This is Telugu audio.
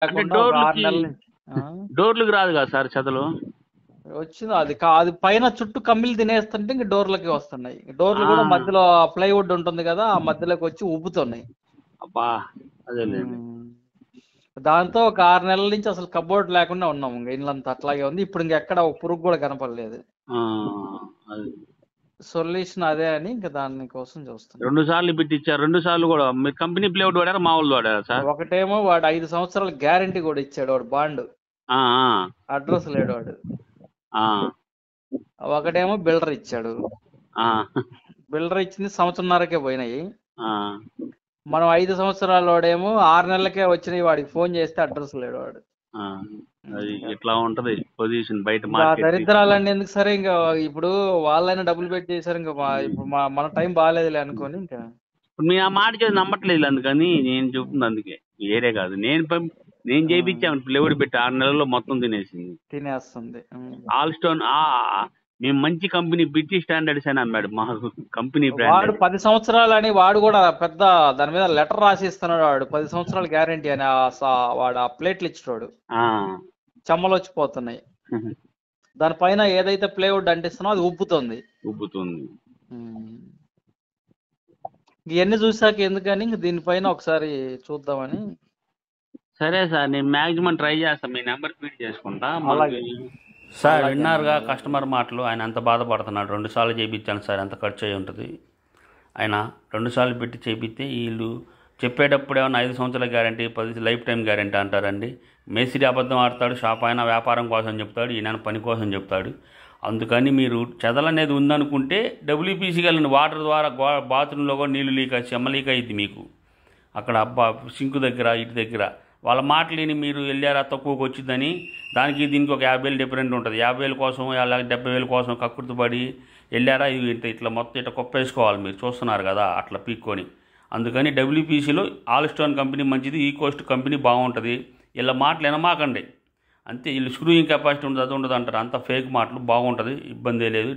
అంటే లేకుండా ఒక 6 డోర్లకి నెలల నుంచి ఆ! డోర్లకు రాదు కదా సార్ చెదలు? వచ్చింది అది పైన చుట్టూ కమ్మిలు తినేస్తుంటే ఇంక డోర్లకి వస్తున్నాయి. డోర్లు కూడా ఆ! మధ్యలో ప్లైవుడ్ ఉంటుంది కదా! ఆ మధ్యలోకి వచ్చి ఉబ్బుతున్నాయి. అబ్బా! అదేలేండి. హ్మ్. దాంతో ఒక 6 నెలల నుంచి అసలు కప్‌బోర్డ్ లేకుండా ఉన్నాం. ఇంక ఇల్లంతా అట్లాగే ఉంది. ఇప్పుడు ఇంకెక్కడ ఒక పురుగు కూడా కనపడలేదు. ఆ! అది. సొల్యూషన్ అదే అని ఇంక దాని కోసం చూస్తున్నాం. 2 సార్లు పెట్టిచ్చారు. 2 సార్లు గూడా మీరు కంపెనీ ప్లైవుడ్ వాడారా? మామూలుది వాడారా సార్? ఒకటేమో వాడు 5 సంవత్సరాల గ్యారంటీ కూడా ఇచ్చాడు వాడు బాండ్. ఆ! ఆ! అడ్రస్ లేడు వాడు. ఆ! ఒకటేమో బిల్డర్ ఇచ్చాడు. ఆ! బిల్డర్ ఇచ్చింది సంవత్సరంన్నరకే పోయినాయి. ఆ! మనం 5 సంవత్సరాలోడేమో 6 నెలలకే వచ్చినయి వాడికి ఫోన్ చేస్తే అడ్రస్ లేడు వాడు. ఆ! అది ఇంకా ఇట్లా ఉంటది పొజిషన్ బయట ఇంకా ఆ మార్కెట్ సిట్యుయేషన్. దరిద్రాలన్నీ ఎందుకు సరే ఇంకా ఇప్పుడు వాళ్ళైనా డబ్బులు పెట్టి చేశారు. ఇంకా ఇప్పుడు మన టైం బాగాలేదులే అనుకోని ఇంకా ఇప్పుడు నేను ఆ మాట చేసి నమ్మట్లేదు అందుకని నేను చెప్తుంది అందుకే. వేరే కాదు. నేను ఆ, చేపిచ్చాను ప్లైవుడ్ పెట్టి 6 నెలల్లో మొత్తం తినేసింది. తినేస్తుంది. ఆల్ స్టోన్ మేము మంచి కంపెనీ బ్రిటిష్ స్టాండర్డ్స్ అని అమ్మాడు మాకు కంపెనీ వాడు బ్రాండెడ్. 10 సంవత్సరాలని వాడు కూడా పెద్ద దాని మీద లెటర్ రాసి ఇస్తున్నాడు. వాడు 10 సంవత్సరాల గ్యారంటీ అని వాడు ఆ ప్లేట్లు ఇచ్చినోడు. ఆ! చెమ్మలు వచ్చిపోతున్నాయి. దానిపైన ఏదైతే ప్లేవుడ్ అంటిస్తున్నామో అది ఉబ్బుతుంది. ఉబ్బుతుంది. ఉమ్. ఇవన్నీ చూసాక ఎందుకని ఇంక దీనిపైన ఒకసారి చూద్దామని. సరే సార్ నేను మాక్సిమం ట్రై చేస్తాను. మీ నెంబర్ ఫీడ్ చేసుకుంటా మనకి. అలాగే సార్ అలాగేనండి విన్నారుగా అలాగే. కస్టమర్ మాటలు. ఆయన ఎంత బాధపడుతున్నాడు. 2 సార్లు చేయించాను సార్, ఎంత ఖర్చు అయి ఉంటుంది. ఆయన 2 సార్లు పెట్టి చేపిస్తే వీళ్ళు చెప్పేటప్పుడు ఏమన్నా 5 సంవత్సరాల గ్యారంటీ 10 లైఫ్ టైం గ్యారంటీ అంటారండి. మేస్త్రి అబద్ధం ఆడతాడు, షాప్ అయినా వ్యాపారం కోసం చెప్తాడు, ఈయన పని కోసం చెప్తాడు. అందుకని మీరు చెదలనేది ఉందనుకుంటే డబ్ల్యూపీసీకి వెళ్ళండి. వాటర్ ద్వారా బాత్రూంలో కూడా నీళ్ళు లీక్ చెమ్మ లీక్ అయ్యింది మీకు అక్కడ సింకు దగ్గర ఇటు దగ్గర. వాళ్ళ మాటలు విని మీరు వెళ్ళారా తక్కువకి వచ్చిందని. దానికి దీనికి ఒక 50,000 డిఫరెంట్ ఉంటుంది. 50,000 కోసం అలాగే 70,000 కోసం కక్కుర్తిపడి వెళ్ళారా ఇట్లా మొత్తం ఇట్లా కొప్పేసుకోవాలి. మీరు చూస్తున్నారు కదా అట్లా పీక్కొని. అందుకని డబ్ల్యూపీసీలో ఆల్ స్టోన్ కంపెనీ మంచిది, ఈ కోస్ట్ కంపెనీ బాగుంటుంది. వీళ్ళ మాటలు వినమాకండి అంతే. వీళ్ళు స్క్రూయింగ్ కెపాసిటీ ఉండదు, అది ఉండదు అంటారు. అంత ఫేక్ మాటలు. బాగుంటుంది, ఇబ్బంది లేదు.